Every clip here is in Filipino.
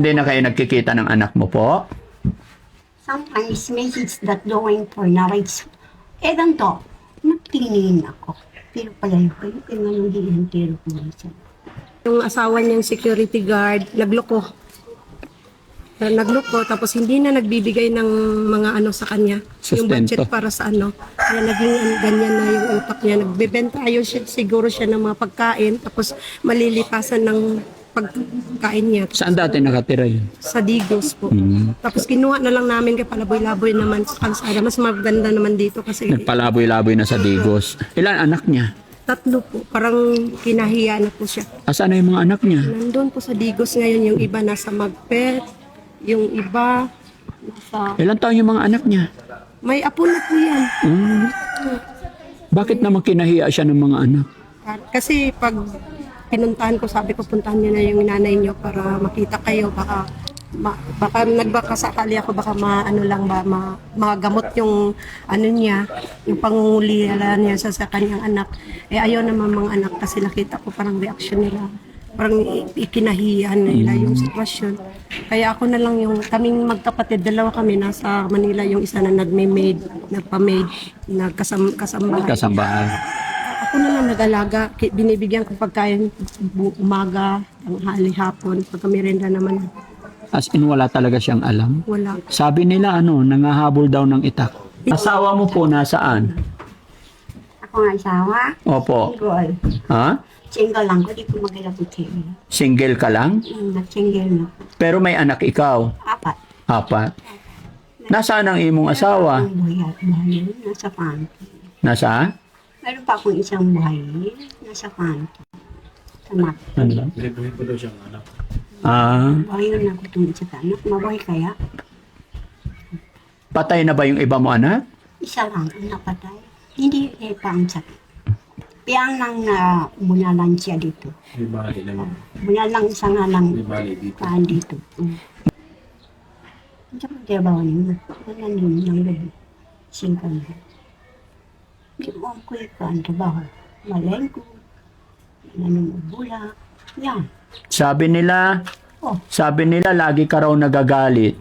Hindi na kayo nagkikita ng anak mo po? Sometimes message that going for marriage. Eh, ganito, nagtingin ako. Pero pala yung kayo, kaya nga yung hihintiro ko na siya. Yung asawa niyang security guard, nagloko. Nagloko, tapos hindi na nagbibigay ng mga ano sa kanya. Yung Sustento. budget para sa ano. Kaya naging ganyan na yung utak niya. Nagbebenta ayun siya, siguro siya ng mga pagkain, tapos malilipasan ng pagkain niya. Saan dati nakatira yun? Sa Digos po. Hmm. Tapos kinuha na lang namin kay palaboy-laboy naman sa kalsada. Mas maganda naman dito kasi Nagpalaboy-laboy na sa Digos. Ilan anak niya? 3 po. Parang kinahiya na po siya. Asan na yung mga anak niya? Nandun po sa Digos ngayon, yung iba nasa Magpet, yung iba nasa... Ilan taon yung mga anak niya? May apo na po yan. Hmm. Bakit naman kinahiya siya ng mga anak? Kasi pag pinuntahan ko, sabi ko puntahan niyo na yung nanay niyo para makita kayo. Baka nagbakasakali ako, baka maano lang ba, magamot yung ano niya, yung pangungulila niya sa kanyang anak. Eh ayaw naman mga anak kasi nakita ko parang reaction nila. Parang ikinahiyan nila yung sitwasyon. Kaya ako na lang yung, kaming magkapatid, 2 kami, nasa Manila, yung isa na nagme-maid, nagpa-maid, kasambahay. Kasambahay. Ako na lang nag-alaga, binibigyan ko pagkain umaga, tanghali, hapon, pagkamerenda naman, As in, wala talaga siyang alam. wala. Sabi nila, nangahabol daw ng itak. Asawa mo po nasaan? Ako nga asawa, Opo. single. Ha? Single lang ko, di ko mag-ilabutin. Single ka lang? Nag-single na. Pero may anak ikaw? 4. 4. Nasaan ang imong asawa? Ang buhay yun, nasa panty. Nasa? Meron pa akong isang buhay, nasa panty. Sa mat. Ano? Libuhin ko daw siyang anak. Ah, Buhay yun ako itong isa ka anak. Mabuhay kaya? patay na ba yung iba mo anak? Isa lang ang napatay. Hindi pa ang sakit. Piyang nang na bunalan siya dito. May bali naman. Bunalang isa nga lang May bali dito. dito. Ang sakit trabaho niyo. Wala niyo ng gabi. Singkang na. Hindi mo ang kuya ka ang trabaho. Malayin ko. Nanong bula. Yan. Sabi nila Oh, lagi ka raw nagagalit.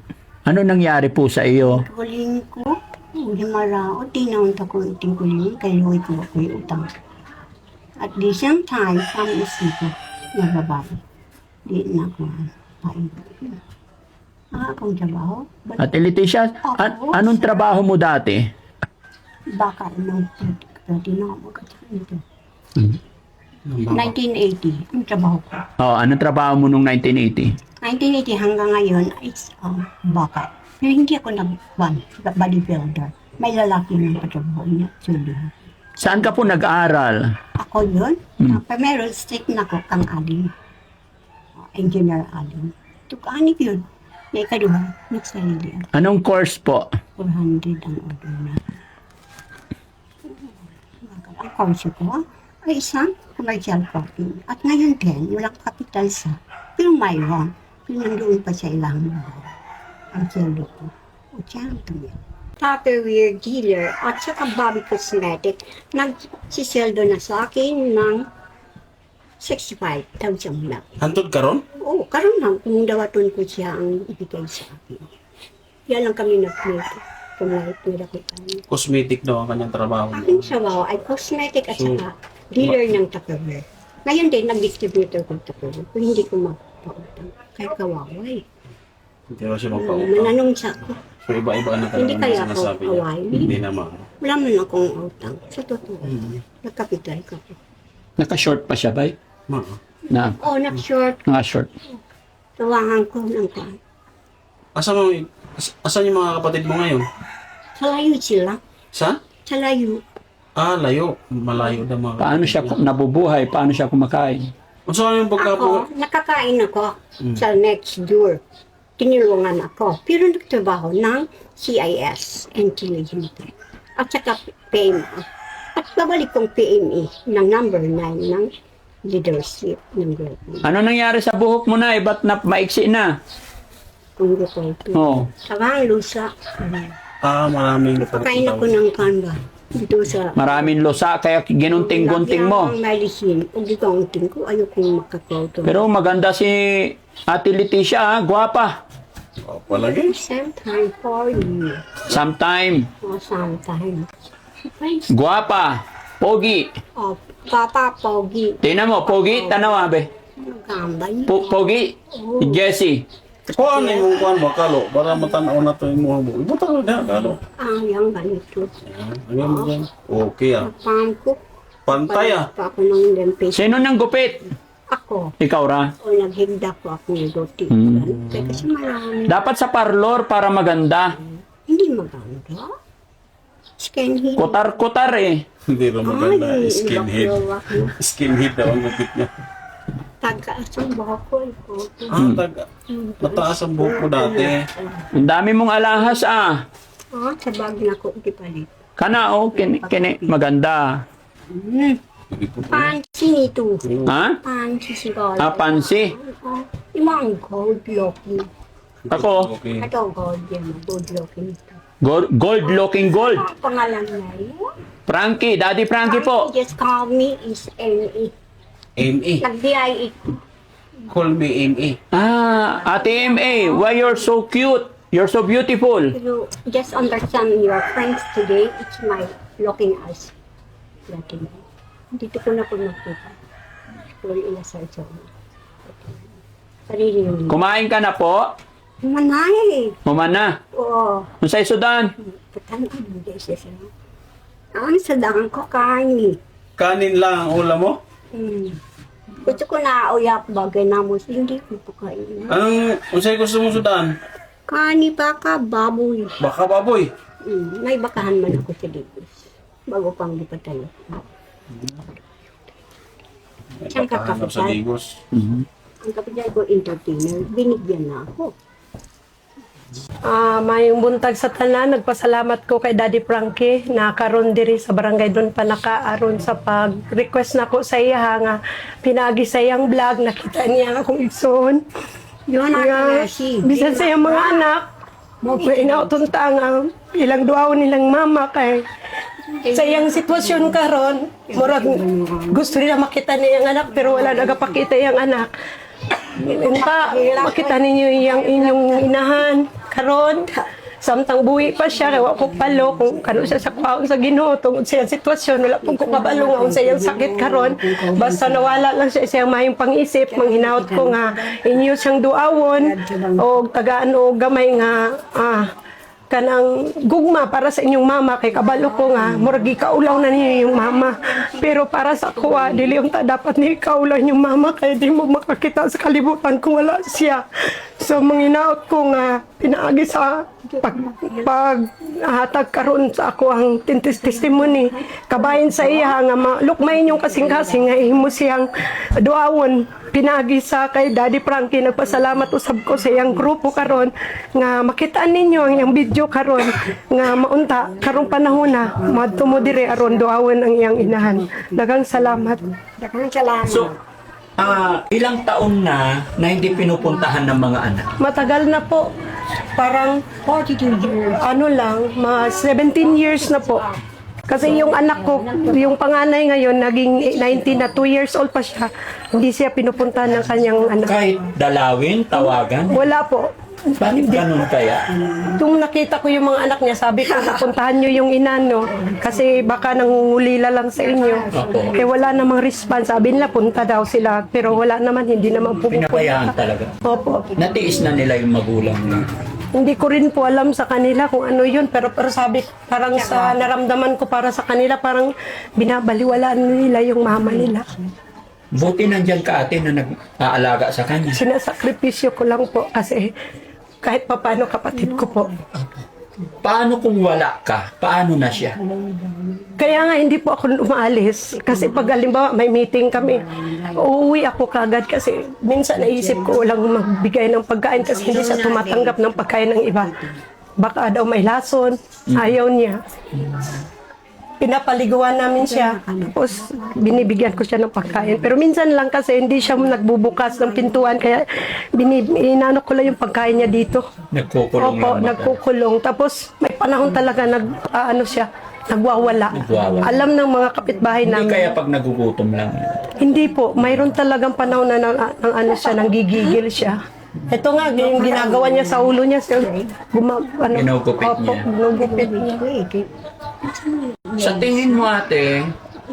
Ano nangyari po sa iyo? kuling ko. Himara o tinawon ko iting kuling. Kayo ko yung utang. At the same time, some isip na babae. Di na ako pain. Akong trabaho. At Leticia, anong trabaho mo dati? Baka ng pwede na ako ito. Hmm. 1980, ang trabaho ko. Oh, anong trabaho mo nung 1980? 1980 hanggang ngayon ay baka. Pero hindi ako bodybuilder. May lalaki ng patrabaho niya. Actually. Saan ka po nag-aral? Ako yun. Meron strict na ko kang Aling. Engineer Aling. Tukaanip yun. May kaduha. Nagsarili ako. Anong course po? 400 ang order na. Ang course ko ay isang commercial property. At ngayon din, walang kapital sa, pero mayroon. Pero nandoon pa sa ilang ang selo ko. O siya ang tumil. Tupperware dealer at saka Bobby Cosmetic, nagsiseldo na sa akin ng 65,000 lang. Hantod ka ron? Oo, karoon lang kung dawaton ko siya ang ibigay sa akin. Yan lang kami nag-plate. Kung nila ko kami. Cosmetic daw ang kanyang trabaho. Aking trabaho ay cosmetic at saka dealer ng Tupperware. Ngayon din, nag-distributor ko ng Tupperware. Kung hindi ko magpautang, kahit kawaway. Hindi daw siya magpautang. Mananong sa ako. So iba-iba na Hindi talaga kaya ang ako sinasabi niya. kawain. Hindi naman. Wala man akong utang. Sa totoo, nagkapital ko. Naka-short pa siya, bay? Ma. Na, Oh, nag-short. naka-short. Tawangan ko ng kwan. Asan yung mga kapatid mo ngayon? Sa layo sila. Sa? Sa layo. Layo. Malayo daw mga Paano siya nabubuhay? Paano siya kumakain? Kung saan yung pagkapo? Ako, nakakain ako sa next door. Tinulungan ako. Pero nagtrabaho ng CIS, Intelligent. At saka PME. At babalik kong PME ng number 9 ng leadership ng group. Ano nangyari sa buhok mo na? Ba't maiksi na? Kung gusto ko. Oh. Sabang lusa. Maraming Pagkain ako ng kanba. Dito sa... Maraming losa, kaya ginunting-gunting mo. Ang medicine. Kung di ko ko, ayokong makakauto. Pero maganda si Ate Leticia, gwapa. O, palagi. Same time for you. Sometime. O, sometime. Gwapa. Pogi. O, Papa Pogi. Tingnan mo, Pogi. Tanaw, abe. Gambay. Pogi. Jessie. Kuha na yung kuhan ba, kalo? Para matanaw na ito yung mga mo. Ibutang na, kalo. Yung ganito. Ayan mo dyan. Okay ah. Pang ko. Pantay ah. Pa ako ng lempis. Sino nang gupit? Ako. Ikaw ra. O, naghigda ko ako ng doti. Kaya kasi marami. Dapat sa parlor para maganda. Hindi maganda. Skinhead. Kutar-kutar eh. Hindi rin maganda. Ay, Skinhead. ibaklawak mo. Skinhead daw ang gupit niya. Taga asang buhok ko. Mataas ang buhok ko dati. Ang dami mong alahas ah. Sa bag na ko ipalit. Kana oh, kini maganda. Hindi po po. Pansi nito. Ha? Pansi siguro. Ah, pansi. Imang gold looking. Ako, Okay. Ito gold yan. Gold looking ito. gold looking gold. Pangalan na yun. Frankie, Daddy Frankie po. Just call me is N.E. M.A. Nag-D.I.E. Call me M.A. Ah, Ate MA, why you're so cute? You're so beautiful. You just understand your friends today. It's my looking eyes. Looking. Dito ko na po nakita. Pero inasal siya. Sarili yun. Kumain ka na po? Manay. Humana. Oo. Sa Sudan. Patan ko hindi siya siya. Ang sadang ko kain. Kanin lang ang ulam mo? Gusto ko na uyap bagay na mo. Hindi ko po kain. Anong, unsay gusto mo sudan? Kani baka baboy. Baka baboy. May bakahan man ako sa Digos. Bago pang lipatan. Siyang Hanap sa kakapital. Digos. Ang kapital ko entertainer. Binigyan na ako. Mayong buntag sa tanan, nagpasalamat ko kay Daddy Frankie na karon diri sa barangay doon pa nakaaron sa pag-request na ko sa iya nga pinagi sa iyang vlog, nakita niya akong igsoon. Yun ang Nga, kasi. bisan sa iyang mga anak, inautunta nga ilang duaw nilang mama kay sa iyang sitwasyon karon, murag gusto nila makita niya ang anak pero wala nagapakita iyang anak. Inta, makita ninyo iyang inyong inahan karon. Samtang buhi pa siya, kaya ko palo kung kano siya sa kwaon sa Ginoo tungod sa iyang sitwasyon, wala pong ko kabalo nga sa iyang sakit karon. Basta nawala lang siya sa iyang mahing pang-isip, manghinaot ko nga inyo siyang duawon o tagaan o gamay nga kanang gugma para sa inyong mama kay kabalo ko nga muragi kaulaw na niyo yung mama, pero para sa ako dili yung dapat ni kaulaw yung mama kay di mo makakita sa kalibutan kung wala siya. So manginaot ko nga pinaagi sa paghatag karon sa ako ang testimony kabayin sa iya nga malukmay yung kasing-kasing nga ihimo siyang duawon pinagi sa kay Daddy Frankie. Nagpasalamat usab ko sa iyang grupo karon nga makitaan ninyo ang iyang video karon nga maunta karong panahon na madto mo dire aron duawon ang iyang inahan. Daghang salamat. Daghang salamat. So, ilang taon na hindi pinupuntahan ng mga anak? Matagal na po. Parang 42 years. ano lang, 17 years na po. Kasi yung anak ko, yung panganay ngayon, naging 19 na 2 years old pa siya. Hindi siya pinupuntahan ng kanyang anak. Kahit dalawin, tawagan? Wala po. Bakit ganun kaya? Nung nakita ko yung mga anak niya, sabi ko, puntahan nyo yung inano. Kasi baka nangungulila lang sa inyo. Eh wala namang response. Sabi nila, punta daw sila. Pero wala naman, hindi naman Pinabayaan pumupunta. talaga. Opo. Natiis na nila yung magulang na. Hindi ko rin po alam sa kanila kung ano yun. Pero sabi, parang sa naramdaman ko para sa kanila, parang binabaliwalaan nila yung mama nila. Buti nandyan ka ate na nag-aalaga sa kanya. Sinasakripisyo ko lang po kasi kahit papaano kapatid ko po. Paano kung wala ka? Paano na siya? Kaya nga hindi po ako umaalis. Kasi pag halimbawa may meeting kami, uuwi ako kagad kasi minsan naisip ko walang magbigay ng pagkain kasi hindi siya tumatanggap ng pagkain ng iba. Baka daw may lason, ayaw niya. Pinapaliguan namin siya, tapos binibigyan ko siya ng pagkain. Pero minsan lang kasi hindi siya nagbubukas ng pintuan, kaya inano ko lang yung pagkain niya dito. Nagkukulong Opo, lang ba? nagkukulong. Tapos may panahon talaga ano siya, nagwawala. Nagwawala. Alam ng mga kapitbahay Hindi namin. kaya pag nagugutom lang. Hindi po, mayroon talagang panahon na ng ano siya, nang gigigil siya. Ito nga, yung ginagawa niya sa ulo niya, Ginugupit Opo, niya. ginugupit niya. Sa tingin mo ate,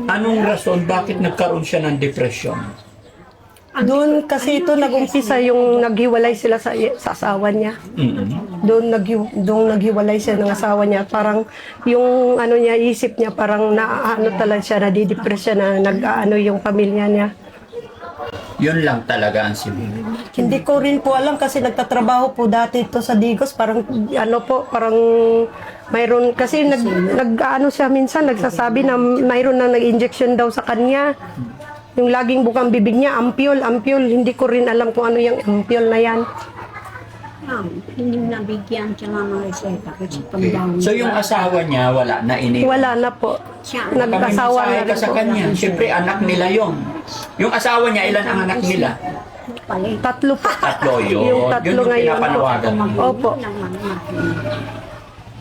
anong rason bakit nagkaroon siya ng depression? Doon kasi ito nag-umpisa yung naghiwalay sila sa asawa niya. Mm-mm. Doon naghiwalay siya ng asawa niya. Parang yung ano niya, isip niya, parang naano talaga siya, nadidepress siya na nag-ano yung pamilya niya. Yun lang talaga ang sibil. Hindi ko rin po alam kasi nagtatrabaho po dati ito sa Digos. Parang ano po, parang mayroon kasi nag-ano siya minsan, nagsasabi na mayroon na nag-injection daw sa kanya. Yung laging bukang bibig niya, ampule. Hindi ko rin alam kung ano yung ampule na yan. Hindi nabigyan siya ng reseta kasi pambaon. So yung asawa niya wala na Wala na po. Siya, Nag-asawa na Kami rin ka sa po. kanya. Siyempre anak nila yon. Yung asawa niya, ilan ang anak nila? palit. Tatlo po. Tatlo yun. Yung tatlo Yun yung ngayon po. pinapanawagan. Opo.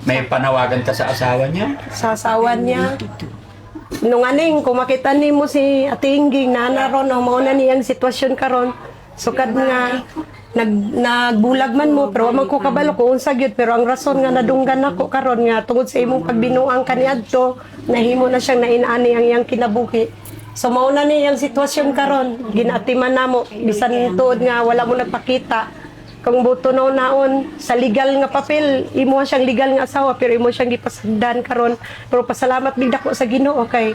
May panawagan ka sa asawa niya? Sa asawa niya. Nung aning, kung makita ni mo si Ate Inging na naroon, mauna niyang sitwasyon karon. Sukad nga, nagbulag man mo, pero man ko kabalo ko unsa gyud, pero ang rason nga nadunggan ako karon nga tungod sa imong pagbinuang kaniadto, nahimo na siyang nainani ang iyang kinabuhi. So mauna niyang sitwasyon karon, ginatiman namo bisan tuod nga wala mo nagpakita. Kung buto naon sa legal nga papel, imo siyang legal nga asawa pero imo siyang gipasagdan karon. Pero pasalamat big dako sa Ginoo kay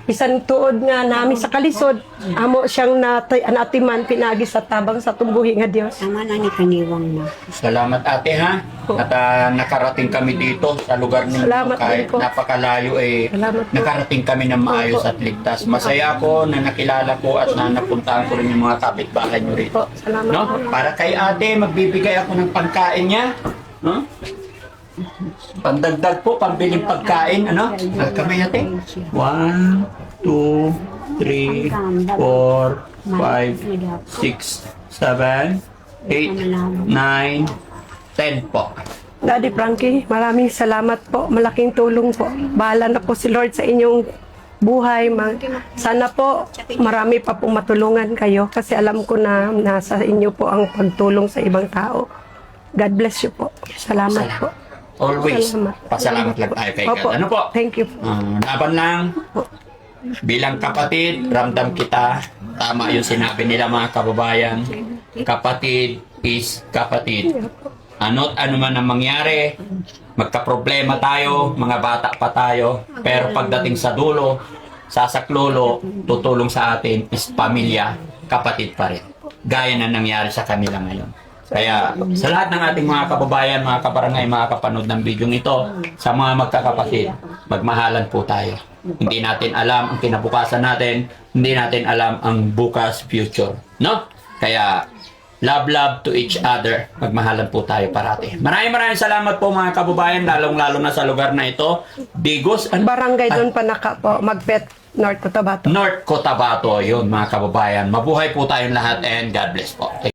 bisan tuod nga nami sa kalisod, amo siyang natiman pinagi sa tabang sa tumbuhi nga Dios. Tama na ni kaniwang na. Salamat ate ha. At nakarating kami dito sa lugar ninyo. Salamat Kahit din po. napakalayo Salamat po. nakarating kami ng maayos Opo. at ligtas. Masaya ako na nakilala ko at na napuntahan ko rin yung mga kapitbahay nyo rito. Po, salamat po. No? Para kay ate, magbibigay ako ng pangkain niya. No? Pandagdag po, pambiling pagkain. Ano? Kamay ate. 1, 2, 3, 4, 5, 6, 7, 8, 9, 10 po. Daddy Frankie, maraming salamat po. Malaking tulong po. Bahala na po si Lord sa inyong buhay. Sana po marami pa pong matulungan kayo kasi alam ko na nasa inyo po ang pagtulong sa ibang tao. God bless you po. Salamat po. Always. Salamat. Pasalamat lang tayo kay Opo. God. Ano po? Thank you. Laban lang. Bilang kapatid, ramdam kita. Tama yung sinabi nila mga kababayan. Kapatid is kapatid. Ano't ano man ang mangyari, magka-problema tayo, mga bata pa tayo. Pero pagdating sa dulo, sasaklolo, tutulong sa atin is pamilya, kapatid pa rin. Gaya na nangyari sa kanila ngayon. Kaya sa lahat ng ating mga kababayan, mga kabarangay, mga kapanood ng video ito, sa mga magkakapatid, magmahalan po tayo. Hindi natin alam ang kinabukasan natin, hindi natin alam ang bukas future. No? Kaya love to each other. Magmahalan po tayo parati. Maraming salamat po mga kababayan, lalong-lalo na sa lugar na ito. Digos, Barangay doon Panaka po, Magpet, North Cotabato. North Cotabato. Yun mga kababayan. Mabuhay po tayong lahat and God bless po.